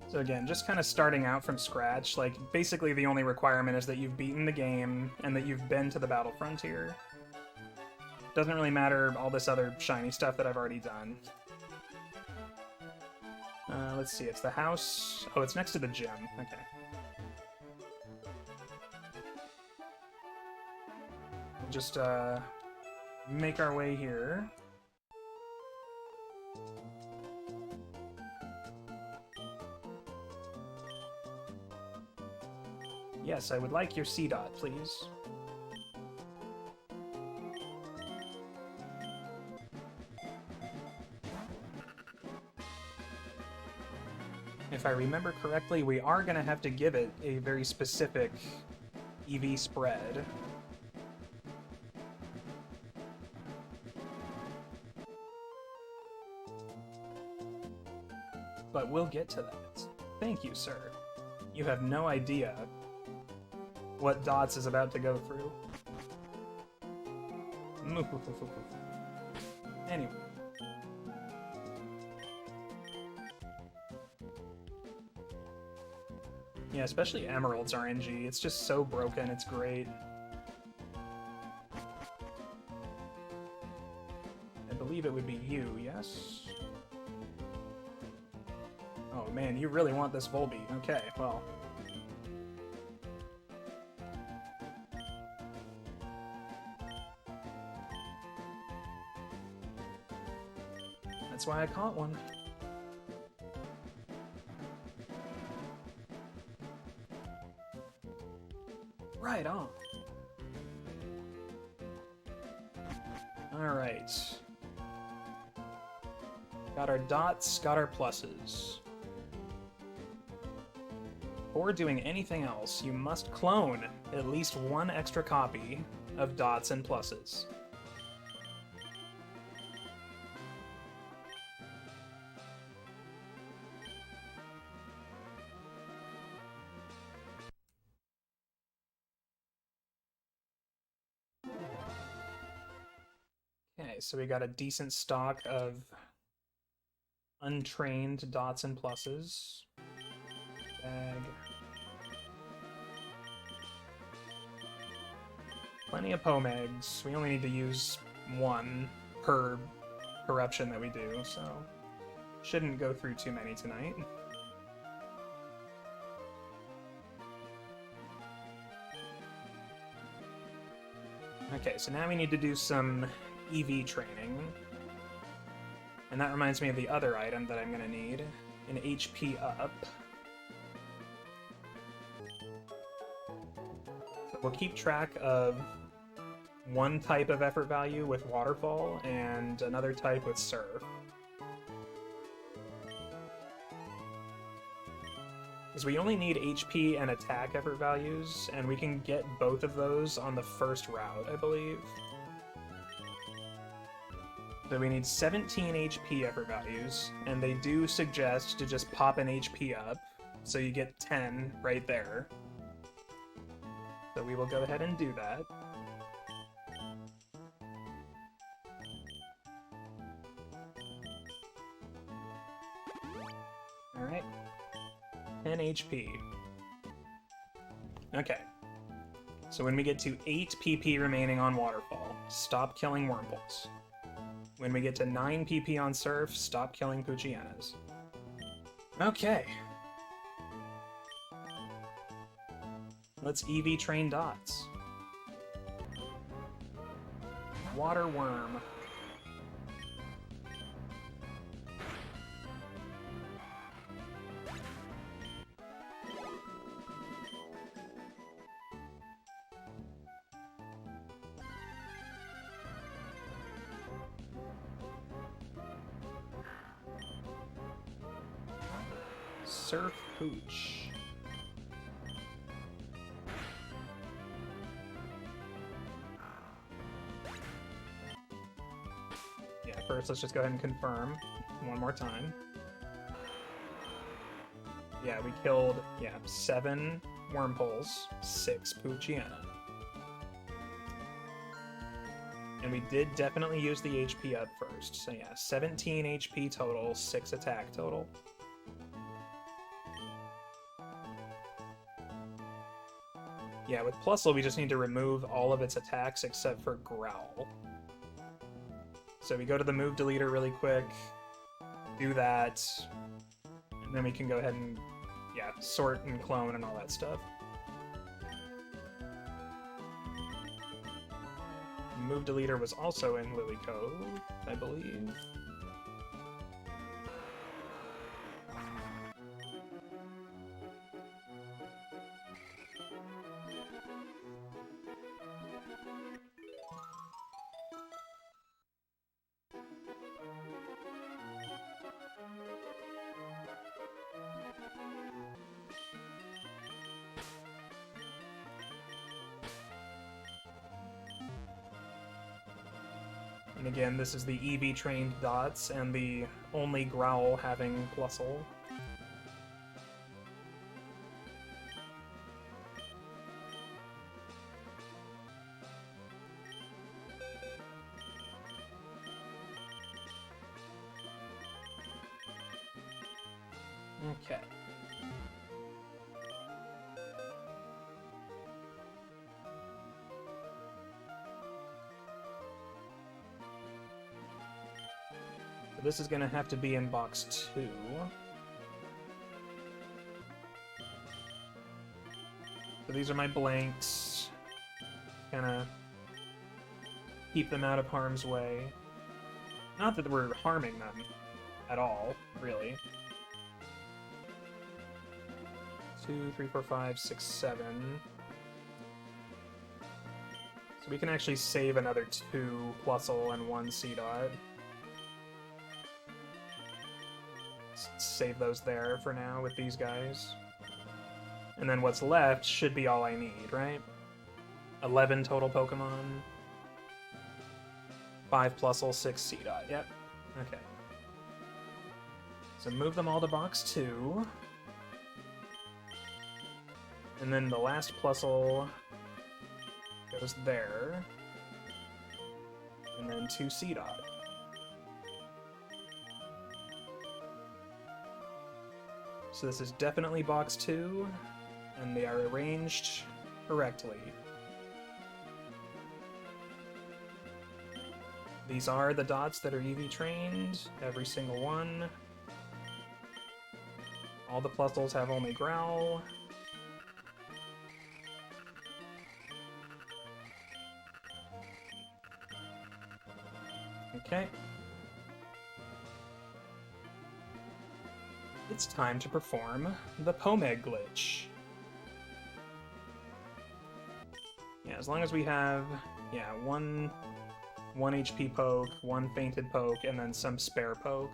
So again, just kind of starting out from scratch, like, basically the only requirement is that you've beaten the game and that you've been to the battle frontier. Doesn't really matter all this other shiny stuff that I've already done. Let's see, it's the house... Oh, it's next to the gym. Okay. We'll just, make our way here. Yes, I would like your C-Dot, please. If I remember correctly, we are going to have to give it a very specific EV spread. But we'll get to that. Thank you, sir. You have no idea what Dots is about to go through. Anyway. Yeah, especially Emerald's RNG. It's just so broken, it's great. I believe it would be you, yes? Oh man, you really want this Volbeat. Okay, well... That's why I caught one. Right on. Alright. Got our dots, got our pluses. Before doing anything else, you must clone at least one extra copy of dots and pluses. Okay, so we got a decent stock of untrained dots and pluses. Bag. Plenty of Pomegs. We only need to use one per corruption that we do, so shouldn't go through too many tonight. Okay, so now we need to do some EV training. And that reminds me of the other item that I'm gonna need, an HP up. So we'll keep track of one type of effort value with Waterfall and another type with Surf. Because we only need HP and attack effort values, and we can get both of those on the first route, I believe. So we need 17 HP effort values, and they do suggest to just pop an HP up, so you get 10 right there. So we will go ahead and do that. Alright. 10 HP. Okay. So when we get to 8 PP remaining on Waterfall, stop killing Wurmples. When we get to 9 PP on Surf, stop killing Poochyenas. Okay. Let's EV train dots. Water Worm. Surf Pooch. Yeah, first let's just go ahead and confirm one more time. Yeah, we killed, 7 Wurmples, 6 Poochyena. And we did definitely use the HP up first. So yeah, 17 HP total, 6 attack total. Yeah, with Plusle, we just need to remove all of its attacks except for Growl. So we go to the move deleter really quick, do that, and then we can go ahead and, yeah, sort and clone and all that stuff. Move deleter was also in Lilycove, I believe. And again, this is the EV-trained dots, and the only Growl having Plusle. Okay. So this is going to have to be in box 2. So these are my blanks. Kind of keep them out of harm's way. Not that we're harming them at all, really. 2, 3, 4, 5, 6, 7. So we can actually save another 2 Plusle and 1 C-Dot. Save those there for now with these guys. And then what's left should be all I need, right? 11 total Pokemon. 5 Plusle, 6 C-Dot, yep. Okay. So move them all to box 2. And then the last Plusle goes there. And then 2 C-Dot. So this is definitely box 2, and they are arranged correctly. These are the dots that are EV trained, every single one. All the Plusles have only Growl. Okay. It's time to perform the Pomeg glitch. Yeah, as long as we have, yeah, one HP poke, 1 fainted poke, and then some spare poke.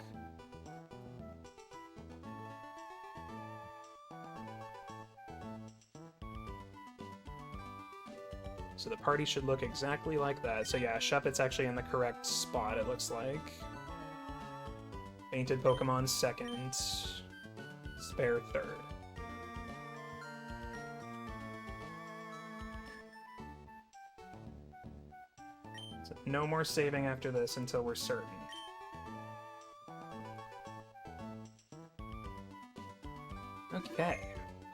So the party should look exactly like that. So yeah, Shuppet's actually in the correct spot, it looks like. Fainted Pokemon second. Spare third. So no more saving after this until we're certain. Okay.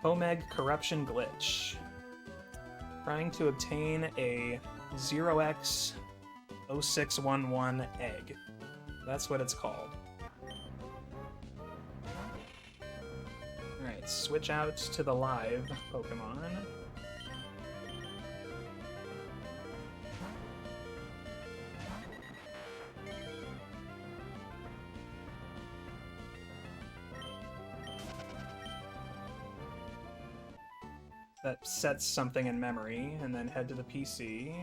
Pomeg Corruption Glitch. Trying to obtain a 0x0611 egg. That's what it's called. Alright, switch out to the live Pokemon. That sets something in memory, and then head to the PC.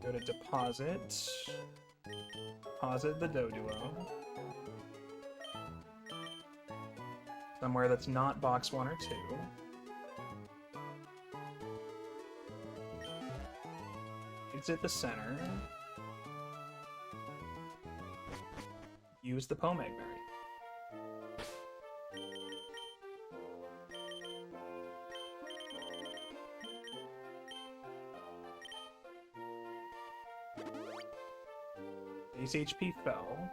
Go to deposit. Deposit the Doduo. Somewhere that's not box 1 or 2. Exit the center. Use the Pomeg Berry. Base HP fell.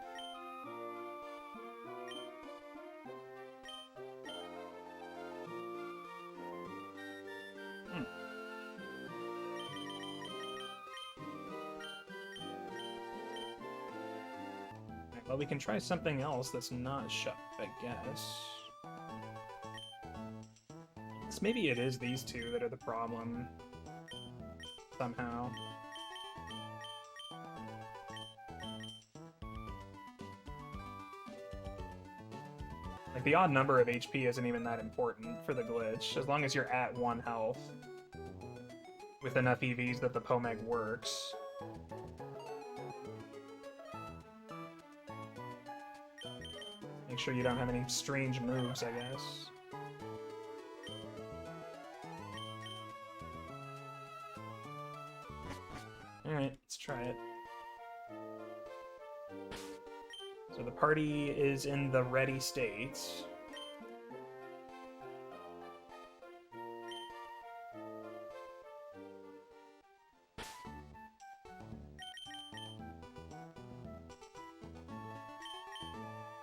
Well, we can try something else that's not shut, I guess. So maybe it is these two that are the problem. Somehow. Like, the odd number of HP isn't even that important for the glitch, as long as you're at 1 health. With enough EVs that the Pomeg works. Make sure you don't have any strange moves, I guess. Alright, let's try it. So the party is in the ready state.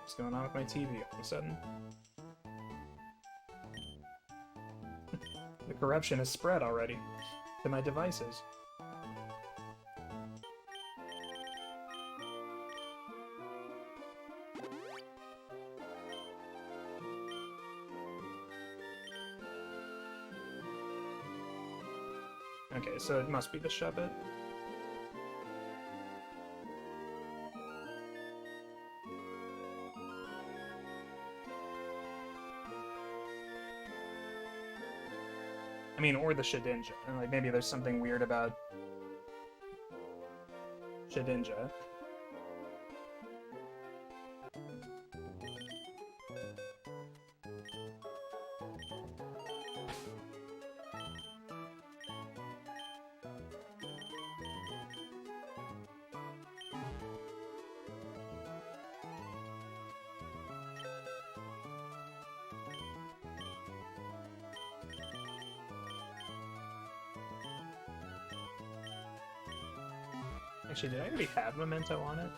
What's going on with my TV all of a sudden? The corruption has spread already to my devices. Okay, so it must be the Shubbit. I mean, or the Shedinja. And like, maybe there's something weird about Shedinja. Actually, did I already have Memento on it?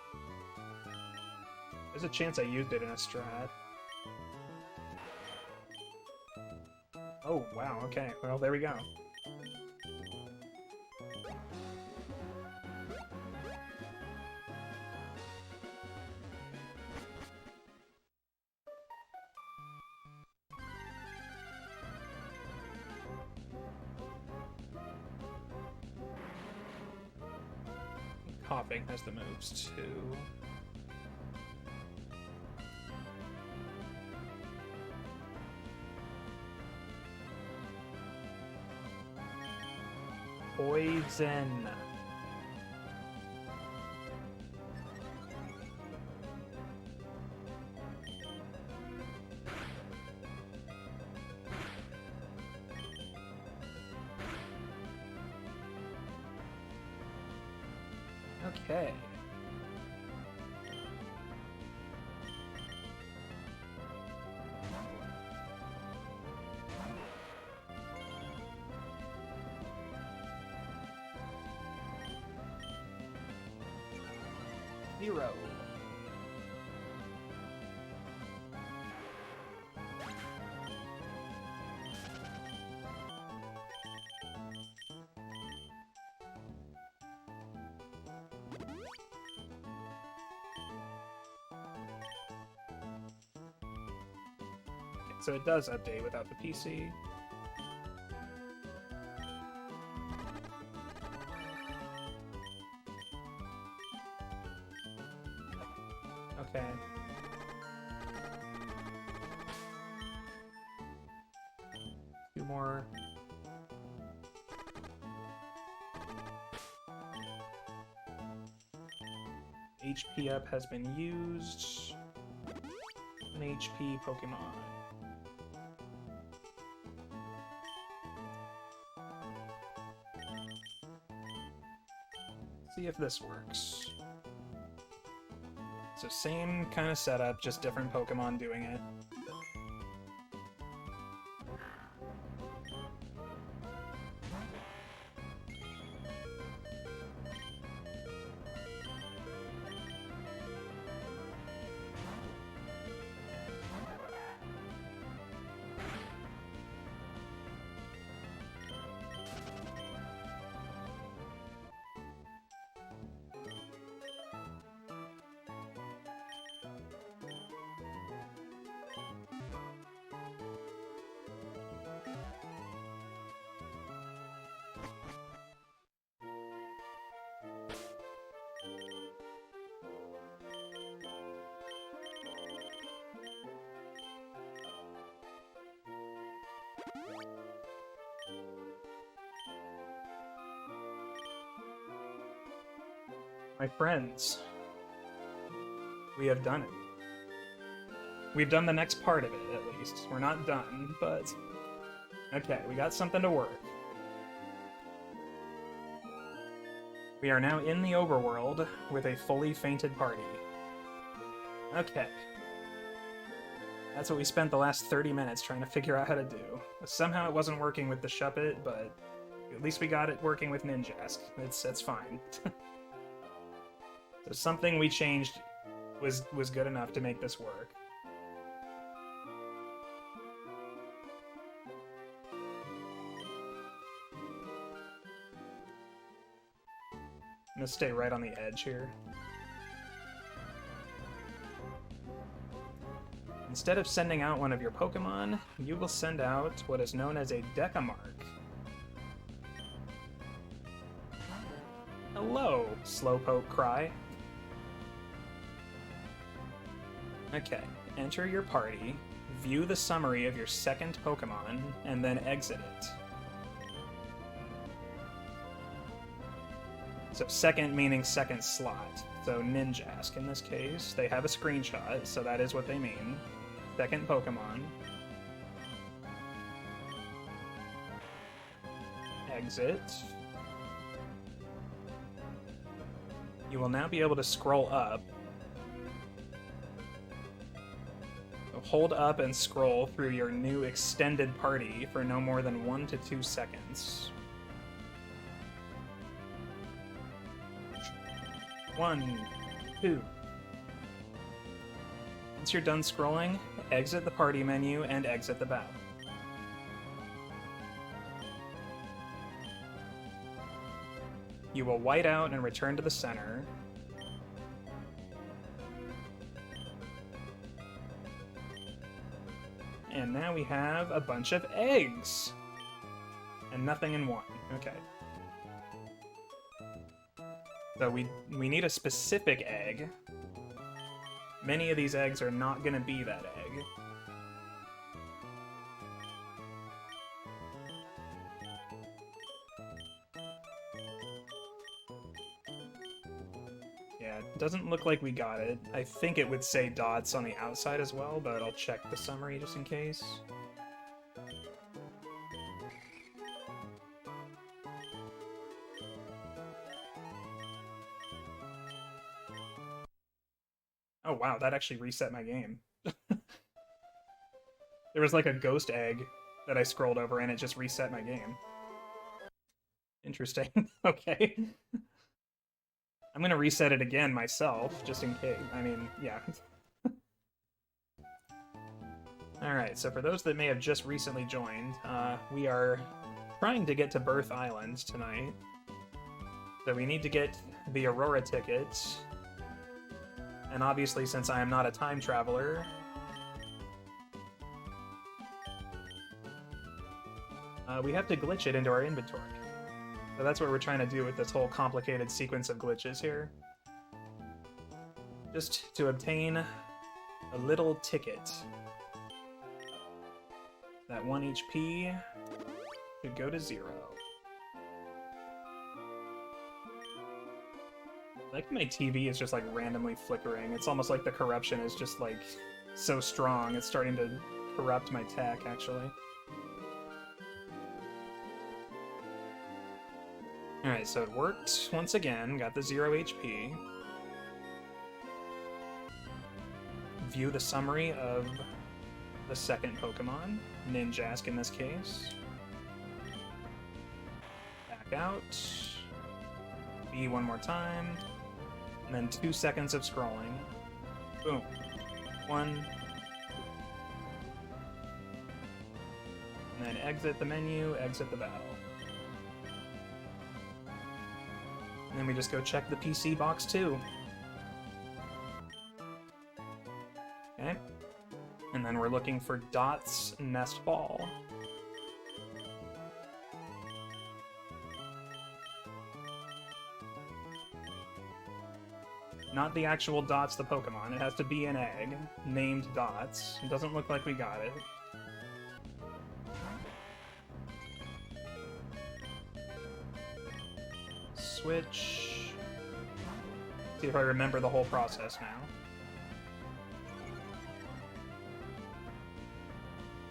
There's a chance I used it in a strat. Oh, wow, okay. Well, there we go. Coughing has the moves too. Poison. Okay. Zero. So it does update without the PC. Okay. Two more. HP up has been used. An HP Pokemon. See if this works. So same kind of setup, just different Pokemon doing it. My friends, we have done it. We've done the next part of it, at least. We're not done, but... Okay, we got something to work. We are now in the overworld with a fully fainted party. Okay. That's what we spent the last 30 minutes trying to figure out how to do. Somehow it wasn't working with the Shuppet, but at least we got it working with Ninjask. That's fine. So something we changed was good enough to make this work. I'm gonna stay right on the edge here. Instead of sending out one of your Pokemon, you will send out what is known as a Decamark. Hello, Slowpoke Cry. Okay, enter your party, view the summary of your second Pokemon, and then exit it. So second meaning second slot. So Ninjask in this case. They have a screenshot, so that is what they mean. Second Pokemon. Exit. You will now be able to scroll up. So hold up and scroll through your new extended party for no more than 1 to 2 seconds. 1, 2. Once you're done scrolling, exit the party menu and exit the battle. You will white out and return to the center. And now we have a bunch of eggs! And nothing in one. Okay. So we need a specific egg. Many of these eggs are not going to be that egg. Yeah, it doesn't look like we got it. I think it would say dots on the outside as well, but I'll check the summary just in case. Oh wow, that actually reset my game. There was like a ghost egg that I scrolled over and it just reset my game. Interesting. Okay. I'm gonna reset it again myself, just in case. I mean, yeah. Alright, so for those that may have just recently joined, we are trying to get to Birth Island tonight. So we need to get the Aurora ticket. And obviously, since I am not a time traveler, we have to glitch it into our inventory. So that's what we're trying to do with this whole complicated sequence of glitches here. Just to obtain a little ticket. That 1 HP should go to 0. Like my TV is just like randomly flickering. It's almost like the corruption is just like so strong. It's starting to corrupt my tech, actually. Alright, so it worked once again. Got the 0 HP. View the summary of the second Pokemon. Ninjask in this case. Back out. B one more time. And then 2 seconds of scrolling. Boom. 1. And then exit the menu, exit the battle. And then we just go check the PC box too. Okay. And then we're looking for Dot's Nest Ball. Not the actual Dots, the Pokemon. It has to be an egg named Dots. It doesn't look like we got it. Switch. See if I remember the whole process now.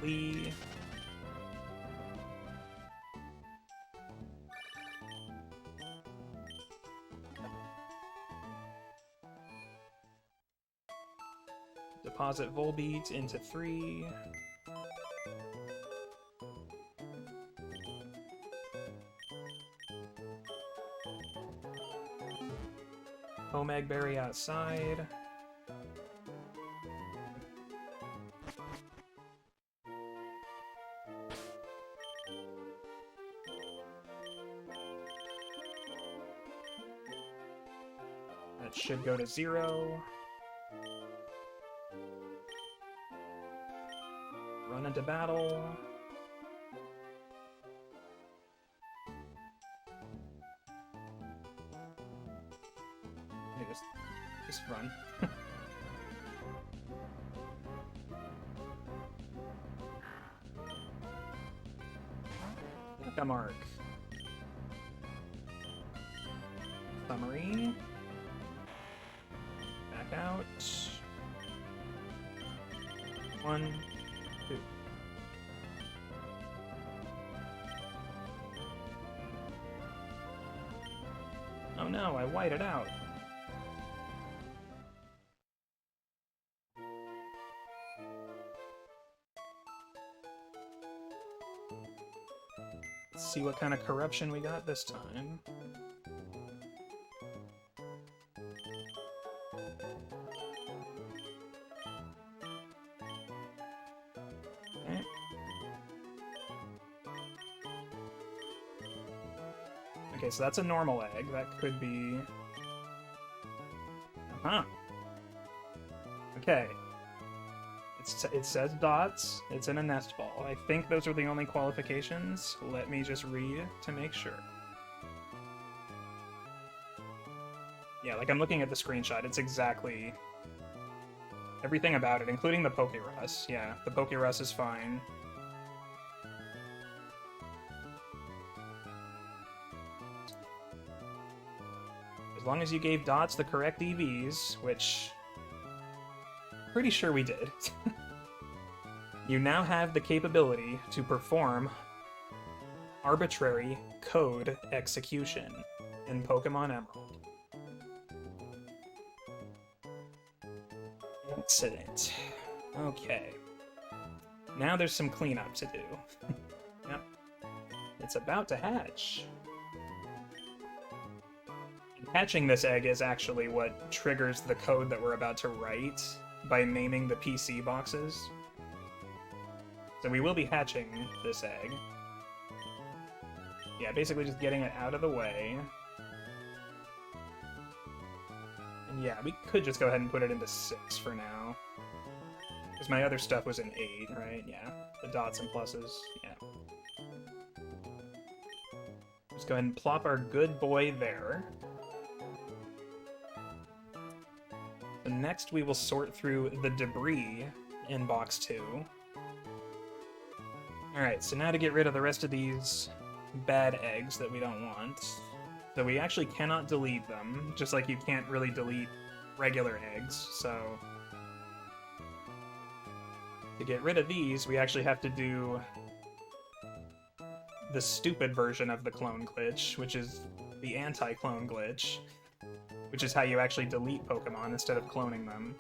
Lee. Deposit Volbeat into 3. Pomegberry outside. That should go to 0. Run into battle. Just run. Like a mark. Summary. Back out. 1, 2. Oh no, I whited out. Let's see what kind of corruption we got this time. Okay. Okay, so that's a normal egg. That could be... Uh-huh. Okay. It says dots. It's in a nest ball. I think those are the only qualifications. Let me just read to make sure. Yeah, like I'm looking at the screenshot. It's exactly everything about it, including the Pokerus. Yeah, the Pokerus is fine. As long as you gave dots the correct EVs, which... pretty sure we did. You now have the capability to perform arbitrary code execution in Pokemon Emerald. Excellent. Okay. Now there's some cleanup to do. Yep. It's about to hatch. Hatching this egg is actually what triggers the code that we're about to write by naming the PC boxes. So we will be hatching this egg. Yeah, basically just getting it out of the way. And yeah, we could just go ahead and put it into 6 for now. Because my other stuff was in 8, right? Yeah, the dots and pluses, yeah. Just go ahead and plop our good boy there. And next we will sort through the debris in box 2. Alright, so now to get rid of the rest of these bad eggs that we don't want. So we actually cannot delete them, just like you can't really delete regular eggs, so... to get rid of these, we actually have to do the stupid version of the clone glitch, which is the anti-clone glitch, which is how you actually delete Pokemon instead of cloning them.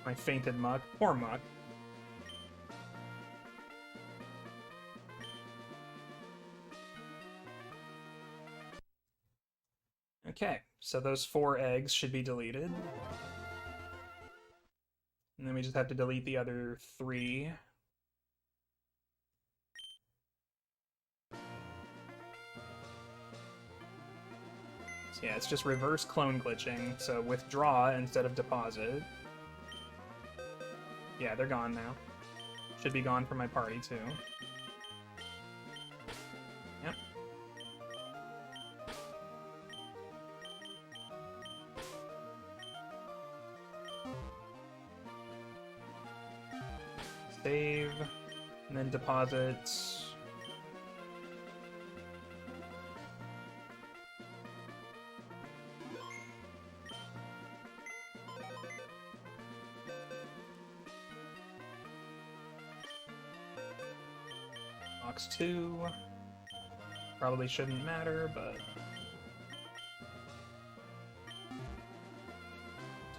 My fainted Muck. Poor Muck. Okay, so those 4 eggs should be deleted. And then we just have to delete the other 3. So yeah, it's just reverse clone glitching, so withdraw instead of deposit. Yeah, they're gone now. Should be gone from my party, too. Yep. Save, and then deposit box 2. Probably shouldn't matter, but...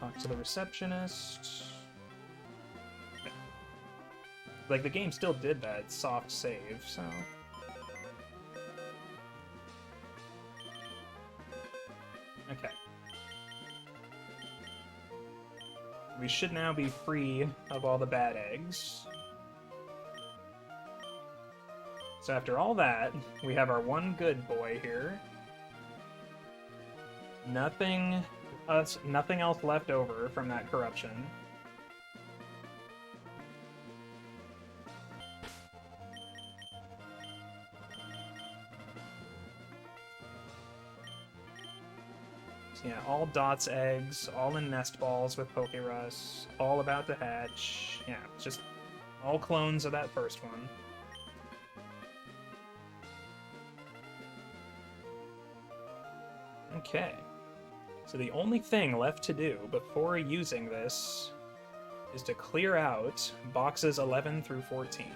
Talk to the receptionist. Like, the game still did that soft save, so... Okay. We should now be free of all the bad eggs. So after all that, we have our one good boy here. Nothing else left over from that corruption. So yeah, all Dot's eggs, all in nest balls with Pokerus, all about to hatch. Yeah, just all clones of that first one. Okay, so the only thing left to do before using this is to clear out boxes 11 through 14.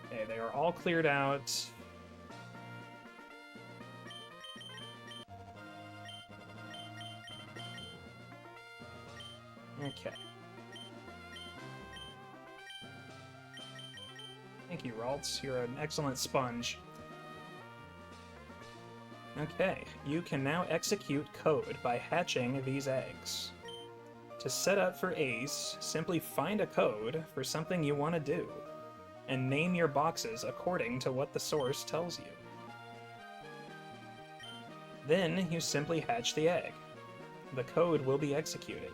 Okay, they are all cleared out. Okay. Thank you, Ralts. You're an excellent sponge. Okay, you can now execute code by hatching these eggs. To set up for Ace, simply find a code for something you want to do, and name your boxes according to what the source tells you. Then you simply hatch the egg. The code will be executed.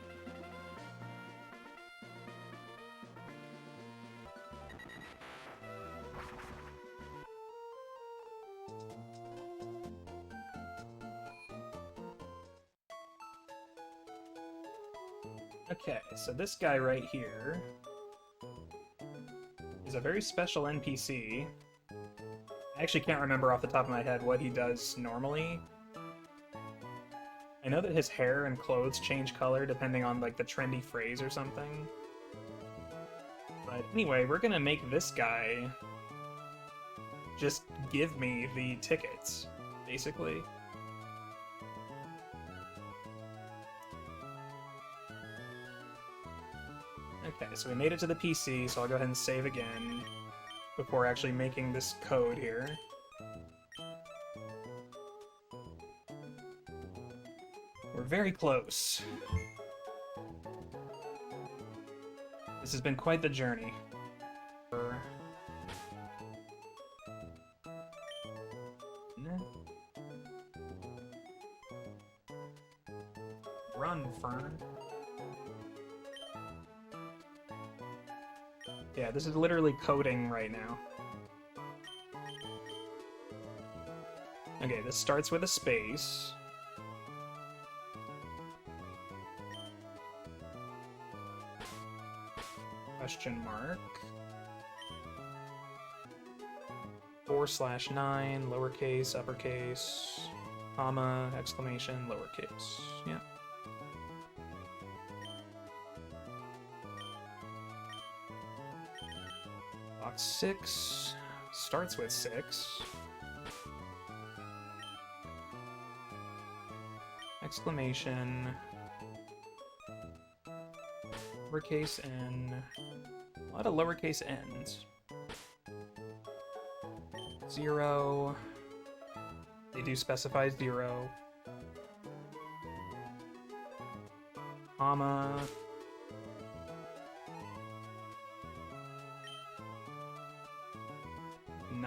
Okay, so this guy right here is a very special NPC. I actually can't remember off the top of my head what he does normally. I know that his hair and clothes change color depending on like the trendy phrase or something. But anyway, we're gonna make this guy just give me the tickets, basically. Okay, so we made it to the PC, so I'll go ahead and save again before actually making this code here. We're very close. This has been quite the journey. Run, Fern. Yeah, this is literally coding right now. Okay, this starts with a space. Question mark. /9, lowercase, uppercase, comma, exclamation, lowercase. Yeah. Box 6 starts with 6. Exclamation. Lowercase n. A lot of lowercase n's. 0. They do specify 0. Comma.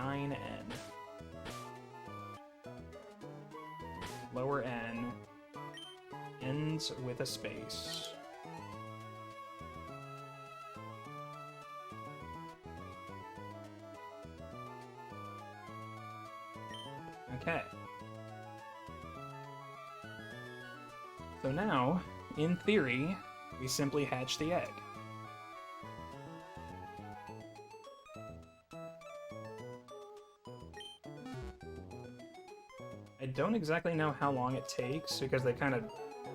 N. Lower n ends with a space. Okay. So now, in theory, we simply hatch the egg. I don't exactly know how long it takes, because they kind of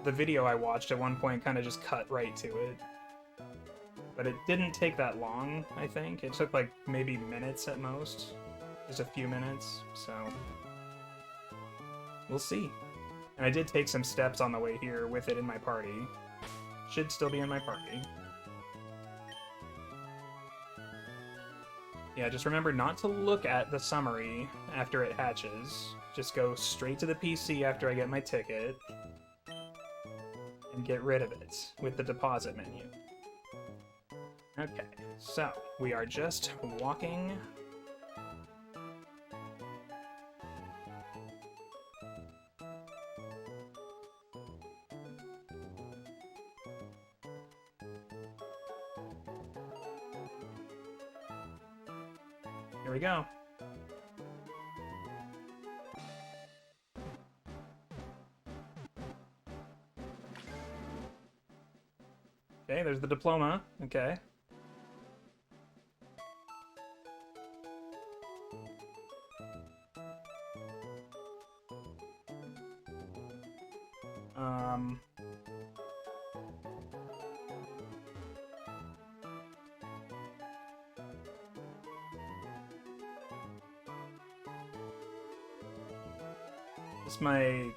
the video I watched at one point kind of just cut right to it. But it didn't take that long, I think. It took like maybe minutes at most. Just a few minutes, so we'll see. And I did take some steps on the way here with it in my party. Should still be in my party. Yeah, just remember not to look at the summary after it hatches. Just go straight to the PC after I get my ticket and get rid of it with the deposit menu. Okay, so we are just walking. Here we go. Okay, there's the diploma. Okay. Is my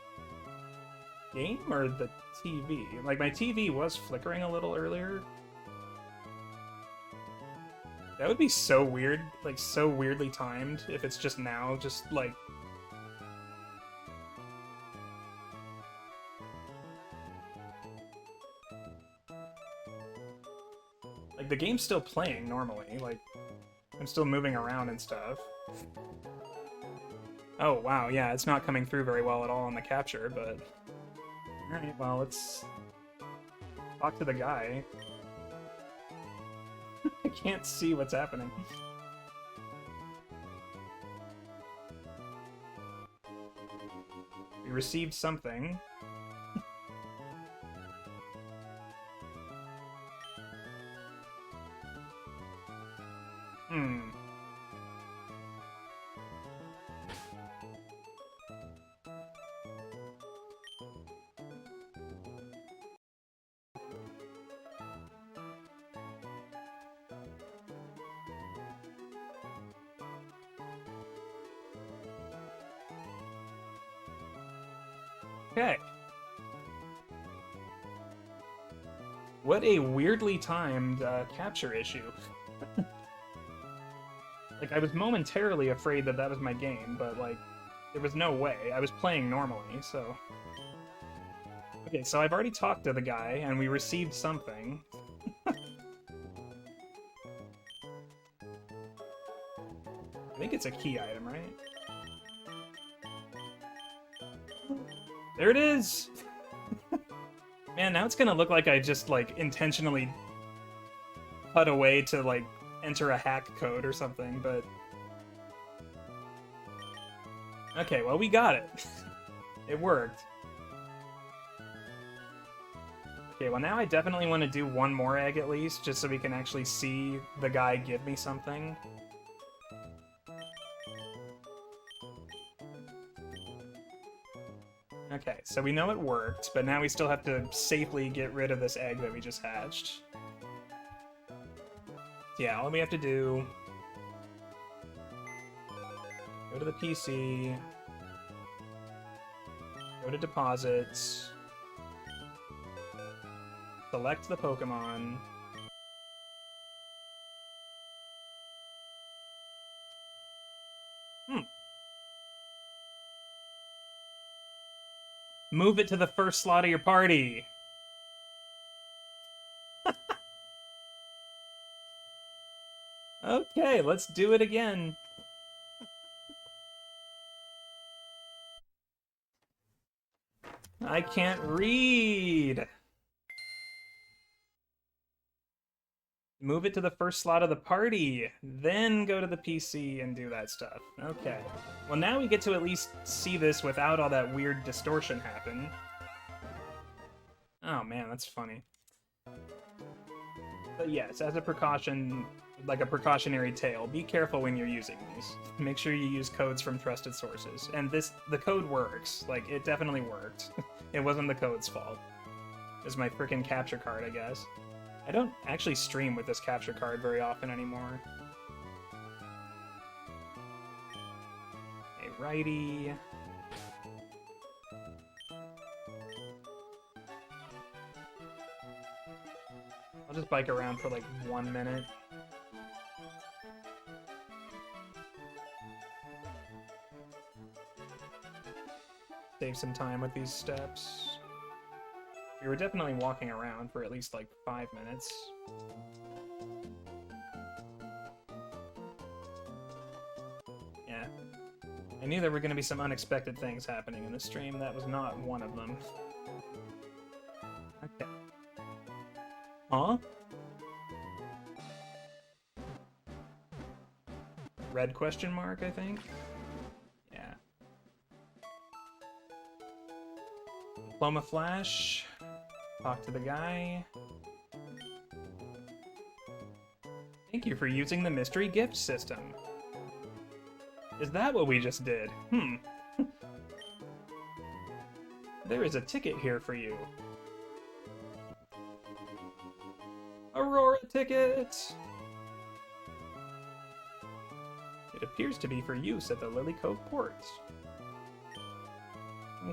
game or the TV? Like, my TV was flickering a little earlier. That would be so weird, like, so weirdly timed if it's just now, just, like... Like, the game's still playing normally, like, I'm still moving around and stuff. Oh, wow, yeah, it's not coming through very well at all on the capture, but... Alright, well, let's... talk to the guy. I can't see what's happening. We received something. Okay. What a weirdly timed capture issue. Like, I was momentarily afraid that that was my game, but, like, there was no way. I was playing normally, so... Okay, so I've already talked to the guy, and we received something. I think it's a key item, right? There it is! Man, now it's gonna look like I just, like, intentionally cut away to, like, enter a hack code or something, but... Okay, well, we got it. It worked. Okay, well, now I definitely want to do one more egg at least, just so we can actually see the guy give me something. Okay, so we know it worked, but now we still have to safely get rid of this egg that we just hatched. Yeah, all we have to do... Go to the PC... Go to deposits... Select the Pokemon... Move it to the first slot of your party! Okay, let's do it again. I can't read! Move it to the first slot of the party, then go to the PC and do that stuff. Okay. Well, now we get to at least see this without all that weird distortion happen. Oh man, that's funny. But yes, as a precaution, like a precautionary tale, be careful when you're using these. Make sure you use codes from trusted sources. And the code works. Like, it definitely worked. It wasn't the code's fault. As my frickin' capture card, I guess. I don't actually stream with this capture card very often anymore. A righty. I'll just bike around for like 1 minute. Save some time with these steps. We were definitely walking around for at least like 5 minutes. Yeah. I knew there were going to be some unexpected things happening in the stream. That was not one of them. Okay. Huh? Red question mark, I think? Yeah. Diploma Flash. Talk to the guy. Thank you for using the mystery gift system. Is that what we just did? There is a ticket here for you. Aurora ticket! It appears to be for use at the Lily Cove port.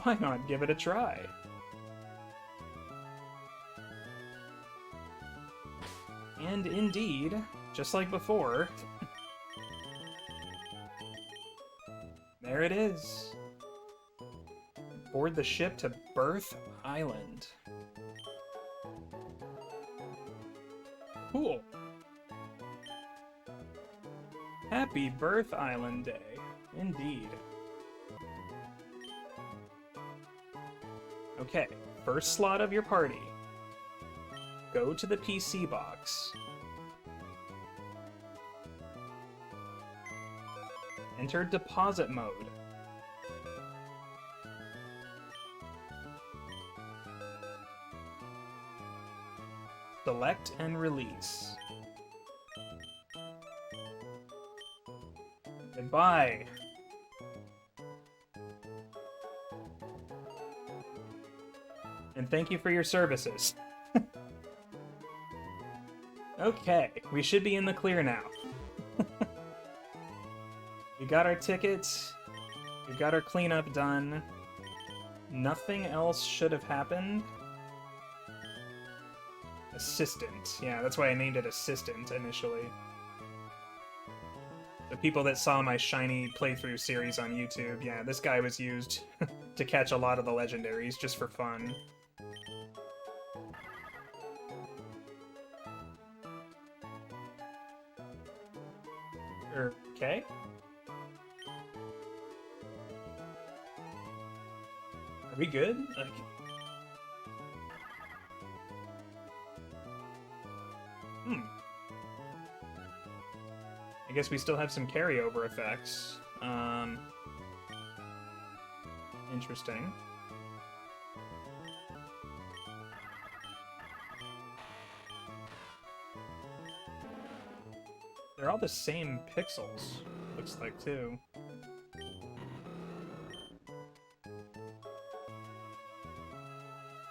Why not give it a try? And indeed, just like before, there it is. Board the ship to Birth Island. Cool. Happy Birth Island Day. Indeed. Okay, first slot of your party. Go to the PC box. Enter deposit mode. Select and release. Goodbye. And thank you for your services. Okay, we should be in the clear now. We got our tickets. We got our cleanup done. Nothing else should have happened. Assistant. Yeah, that's why I named it Assistant initially. The people that saw my shiny playthrough series on YouTube, yeah, this guy was used to catch a lot of the legendaries just for fun. Okay. Are we good? Like... I guess we still have some carryover effects. Interesting. They're all the same pixels, looks like, too.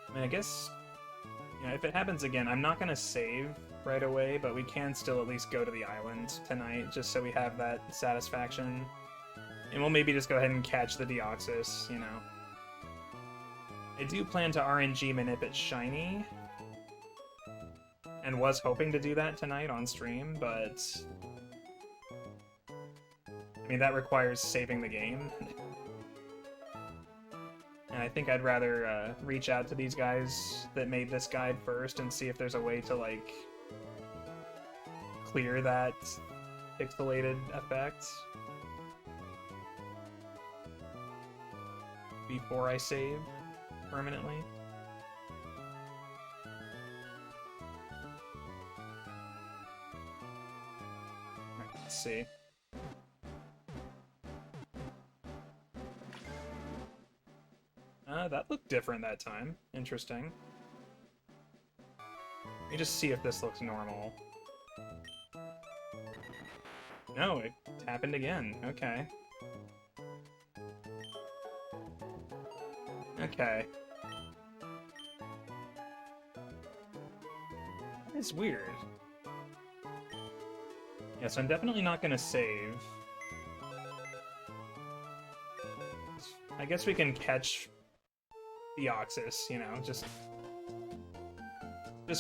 I mean, I guess, you know, if it happens again, I'm not gonna save right away, but we can still at least go to the island tonight, just so we have that satisfaction. And we'll maybe just go ahead and catch the Deoxys, you know. I do plan to RNG manip it shiny, and was hoping to do that tonight on stream, but... I mean, that requires saving the game. And I think I'd rather reach out to these guys that made this guide first and see if there's a way to, like, clear that pixelated effect before I save permanently. Let's see. That looked different that time. Interesting. Let me just see if this looks normal. No, it happened again. Okay. Okay. It's weird. Yeah, so I'm definitely not gonna save. I guess we can catch the Oxus, you know, just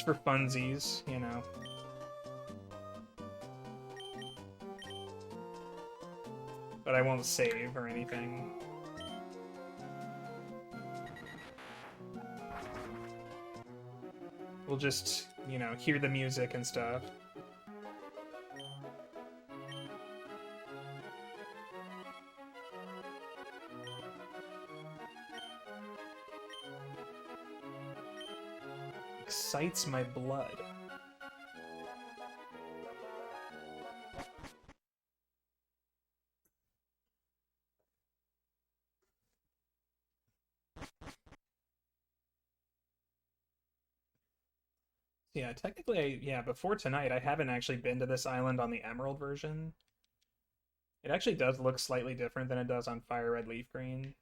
for funsies, you know. But I won't save or anything. We'll just, you know, hear the music and stuff. Excites my blood. Yeah, technically, yeah, before tonight, I haven't actually been to this island on the Emerald version. It actually does look slightly different than it does on Fire Red Leaf Green.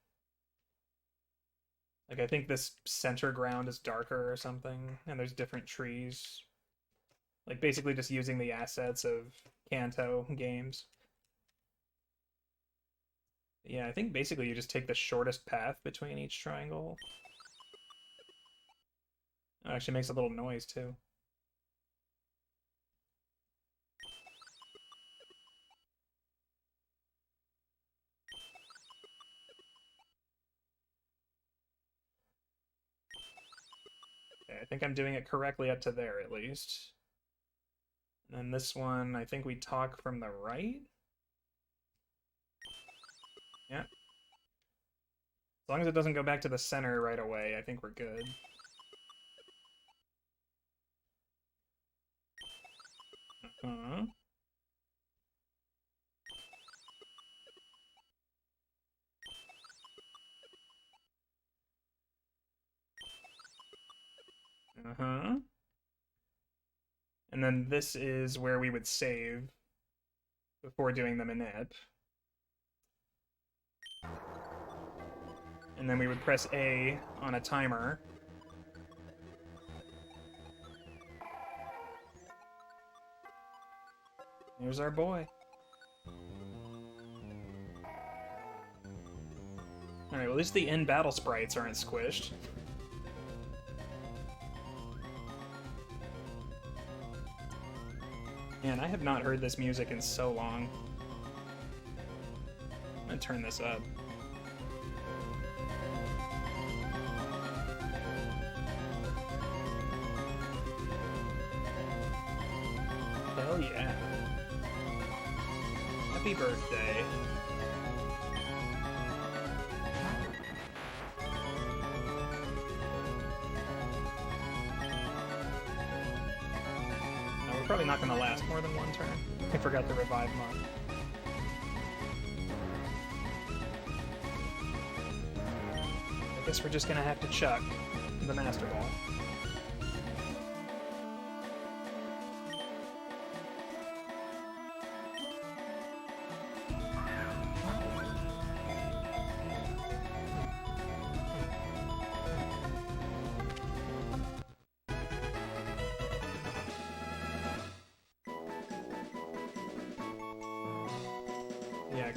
Like, I think this center ground is darker or something, and there's different trees. Like, basically just using the assets of Kanto games. Yeah, I think basically you just take the shortest path between each triangle. It actually makes a little noise, too. Okay, I think I'm doing it correctly up to there, at least. And then this one, I think we talk from the right? Yeah. As long as it doesn't go back to the center right away, I think we're good. Uh-huh. Uh-huh. And then this is where we would save before doing the manip. And then we would press A on a timer. Here's our boy. Alright, well at least the in-battle sprites aren't squished. Man, I have not heard this music in so long. I'm gonna turn this up. Hell yeah. Happy birthday. Now, we're probably not going to last more than one turn. I forgot to revive Monk. I guess we're just going to have to chuck the Master Ball.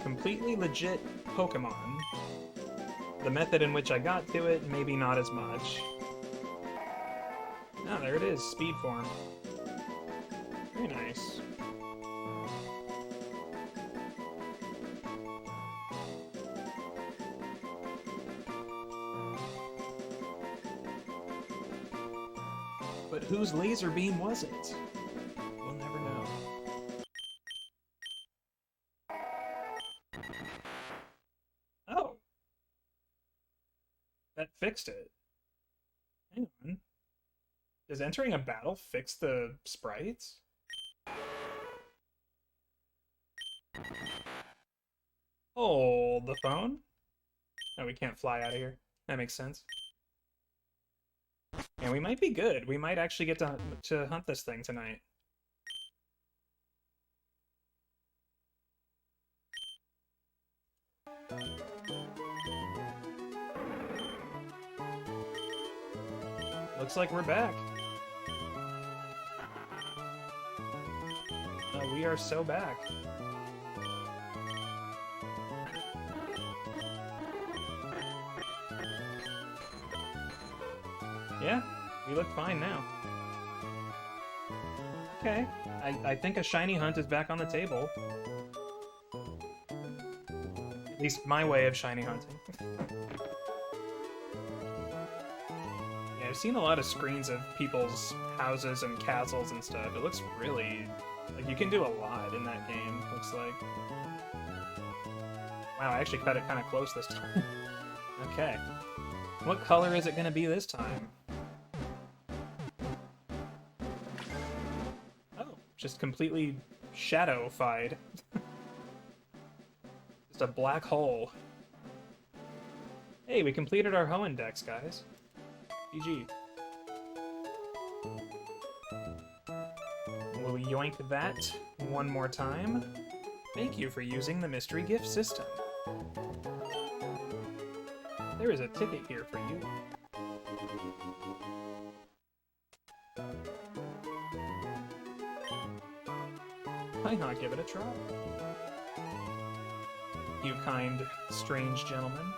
Completely legit Pokemon. The method in which I got to it, maybe not as much. Oh, there it is, speed form. Very nice. But whose laser beam was it? We'll never know. Oh! That fixed it. Hang on. Does entering a battle fix the sprites? Hold the phone. No, we can't fly out of here. That makes sense. And we might be good. We might actually get to hunt this thing tonight. Looks like we're back. we are so back. Yeah, we look fine now. Okay, I think a shiny hunt is back on the table. At least my way of shiny hunting. Yeah, I've seen a lot of screens of people's houses and castles and stuff. It looks really... like, you can do a lot in that game, looks like. Wow, I actually cut it kind of close this time. Okay. What color is it going to be this time? Oh, just completely shadow-fied. Just a black hole. Hey, we completed our Hoenn decks, guys. GG. We'll yoink that one more time. Thank you for using the mystery gift system. There is a ticket here for you. Why not give it a try? You kind, strange gentleman.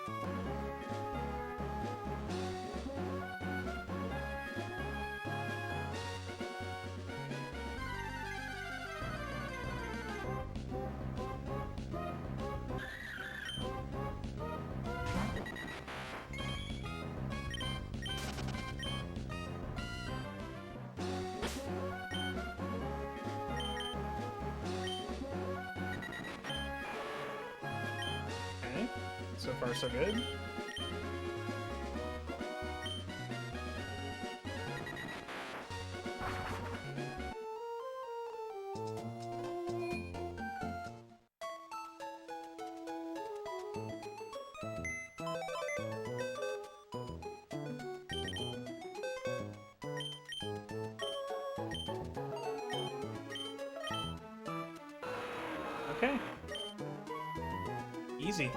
So far, so good. Okay. Easy.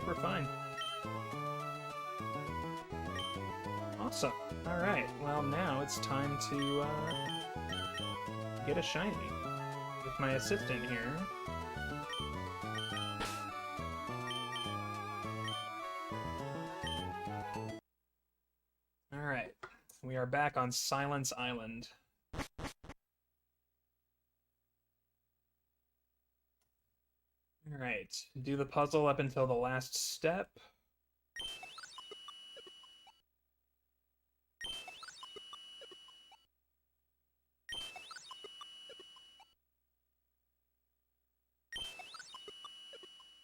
We're fine. Awesome. Alright, well now it's time to get a shiny with my assistant here. Alright, we are back on Silence Island. Alright, do the puzzle up until the last step.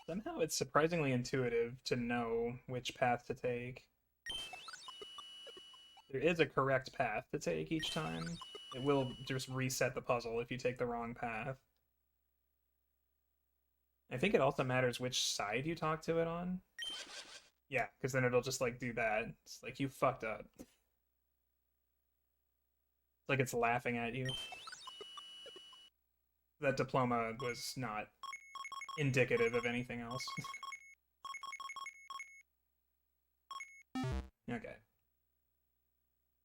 Somehow it's surprisingly intuitive to know which path to take. There is a correct path to take each time. It will just reset the puzzle if you take the wrong path. I think it also matters which side you talk to it on. Yeah, because then it'll just, like, do that. It's like, you fucked up. It's like it's laughing at you. That diploma was not indicative of anything else. Okay.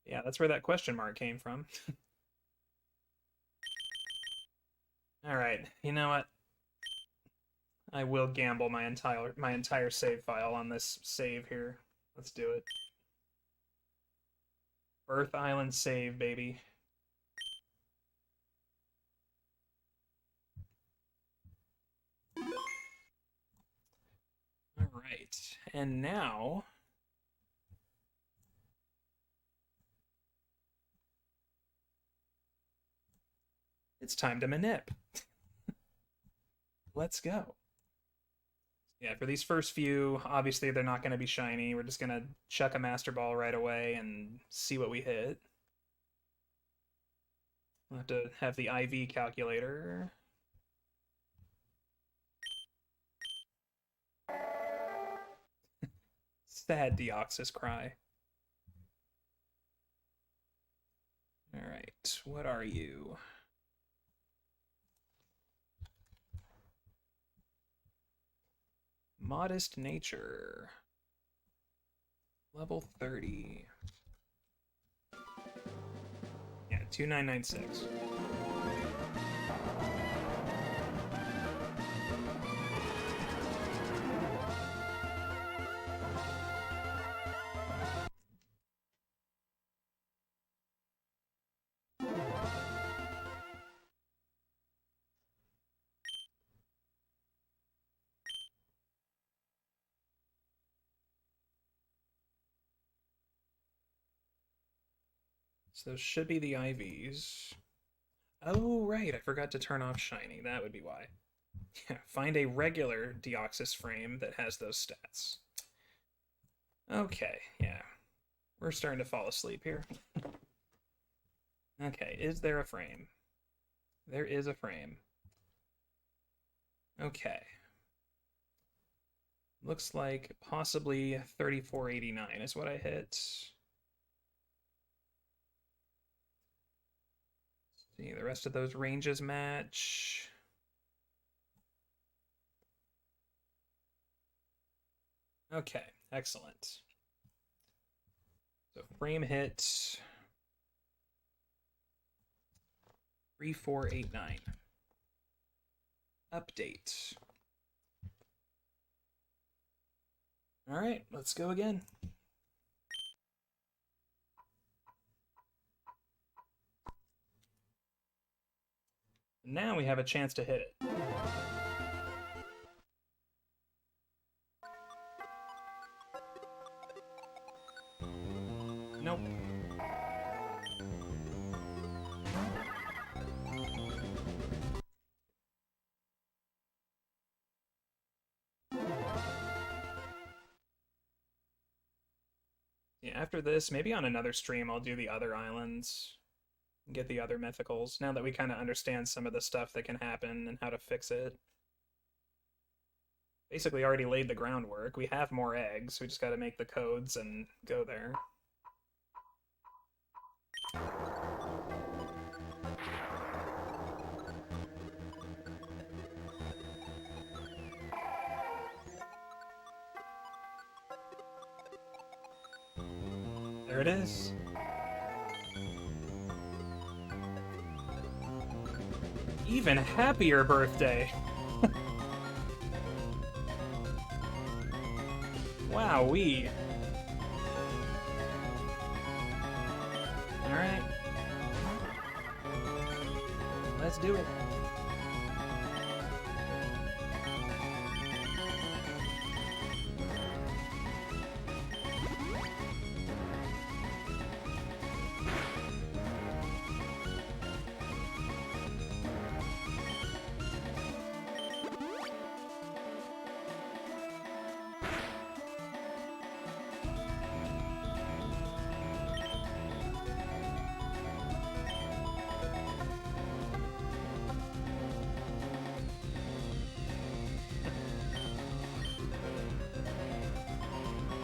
Yeah, that's where that question mark came from. Alright, you know what? I will gamble my entire save file on this save here. Let's do it. Earth Island save, baby. Alright, and now... it's time to manip. Let's go. Yeah, for these first few, obviously they're not going to be shiny. We're just going to chuck a Master Ball right away and see what we hit. We'll have to have the IV calculator. Sad Deoxys cry. Alright, what are you? Modest Nature. Level 30. 2996. So those should be the IVs. Oh, right, I forgot to turn off shiny. That would be why. Yeah, find a regular Deoxys frame that has those stats. Okay, yeah. We're starting to fall asleep here. Okay, is there a frame? There is a frame. Okay. Looks like possibly 3489 is what I hit. See, the rest of those ranges match. Okay, excellent. So frame hit 3489. Update. All right, let's go again. Now we have a chance to hit it. Nope. Yeah, after this, maybe on another stream, I'll do the other islands and get the other mythicals, now that we kind of understand some of the stuff that can happen and how to fix it. Basically already laid the groundwork. We have more eggs, we just gotta make the codes and go there. There it is. Even happier birthday. Wowee. Alright. Let's do it.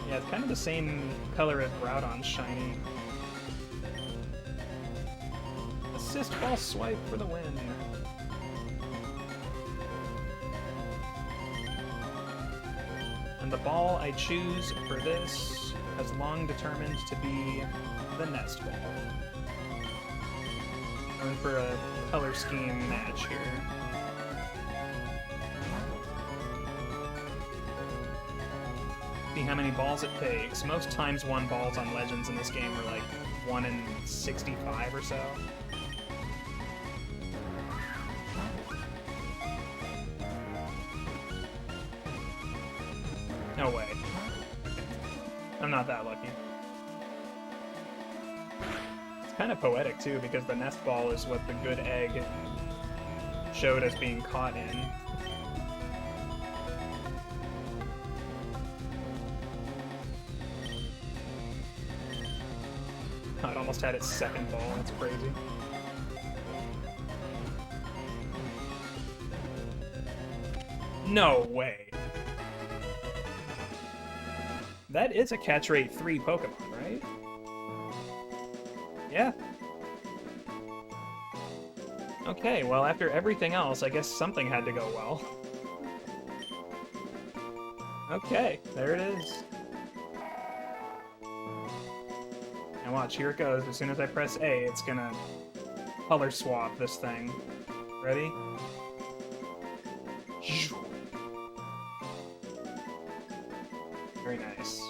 Yeah, it's kind of the same color as Groudon's shiny. Assist false swipe for the win. And the ball I choose for this has long determined to be the nest ball. Going for a color scheme match here. See how many balls it takes. Most times one balls on Legends in this game are like 1 in 65 or so. No way. I'm not that lucky. It's kind of poetic too, because the nest ball is what the good egg showed as being caught in. It almost had its second ball, that's crazy. No way. That is a catch rate 3 Pokemon, right? Yeah. Okay, well after everything else, I guess something had to go well. Okay, there it is. And watch, here it goes. As soon as I press A, it's gonna color swap this thing. Ready? Very nice.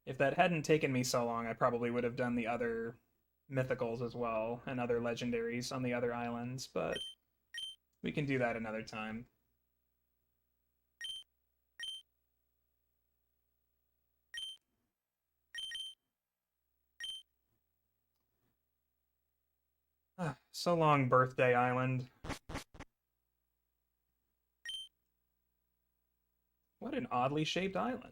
If that hadn't taken me so long, I probably would have done the other mythicals as well, and other legendaries on the other islands, but we can do that another time. So long, Birthday Island. What an oddly shaped island.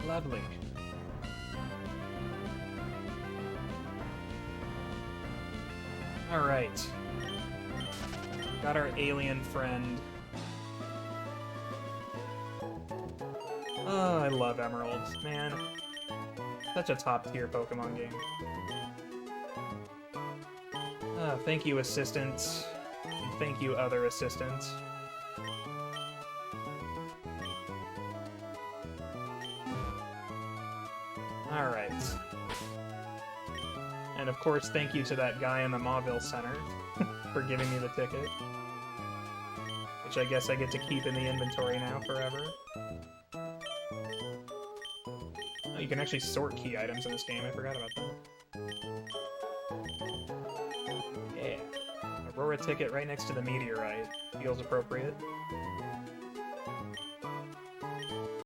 Lovely. Alright. Got our alien friend. Oh, I love Emeralds, man. Such a top-tier Pokemon game. Oh, thank you, assistant. And thank you, other assistants. Alright. And of course, thank you to that guy in the Mauville Center for giving me the ticket. Which I guess I get to keep in the inventory now forever. Oh, you can actually sort key items in this game, I forgot about that. Yeah. Aurora ticket right next to the meteorite. Feels appropriate.